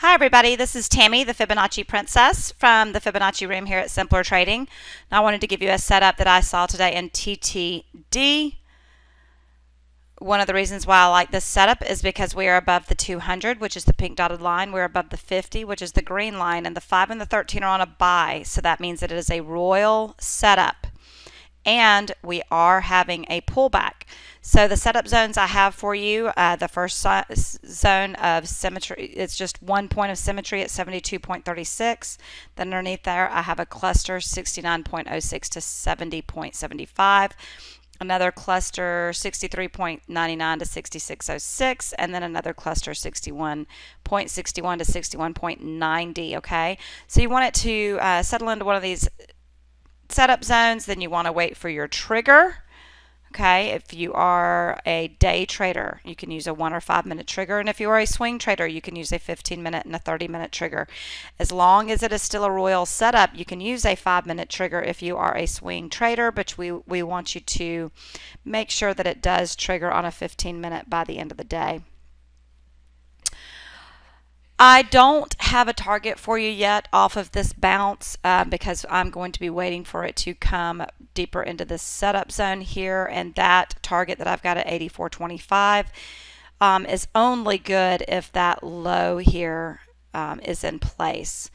Hi everybody, this is Tammy, the Fibonacci Princess from the Fibonacci room here at Simpler Trading. Now I wanted to give you a setup that I saw today in TTD. One of the reasons why I like this setup is because we are above the 200, which is the pink dotted line. We're above the 50, which is the green line, and the 5 and the 13 are on a buy, so that means that it is a royal setup. And we are having a pullback. So the setup zones I have for you, the first zone of symmetry, it's just 1 point of symmetry at 72.36. Then underneath there I have a cluster 69.06 to 70.75. Another cluster 63.99 to 66.06, and then another cluster 61.61 to 61.90. Okay, so you want it to settle into one of these setup zones. Then you want to wait for your trigger. Okay, if you are a day trader, you can use a 1 or 5 minute trigger, and if you are a swing trader, you can use a 15-minute and a 30-minute trigger. As long as it is still a royal setup, you can use a 5-minute trigger if you are a swing trader, but we want you to make sure that it does trigger on a 15-minute by the end of the day. I don't have a target for you yet off of this bounce because I'm going to be waiting for it to come deeper into this setup zone here, and that target that I've got at 84.25 is only good if that low here is in place.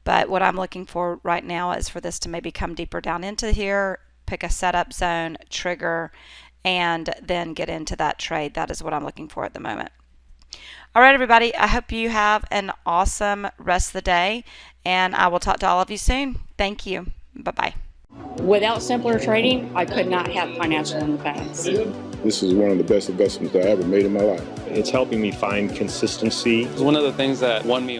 But what I'm looking for right now is for this to maybe come deeper down into here, pick a setup zone, trigger, and then get into that trade. That is what I'm looking for at the moment. All right, everybody, I hope you have an awesome rest of the day, and I will talk to all of you soon. Thank you. Bye-bye. Without Simpler Trading, I could not have financial independence. This is one of the best investments I ever made in my life. It's helping me find consistency. It's one of the things that won me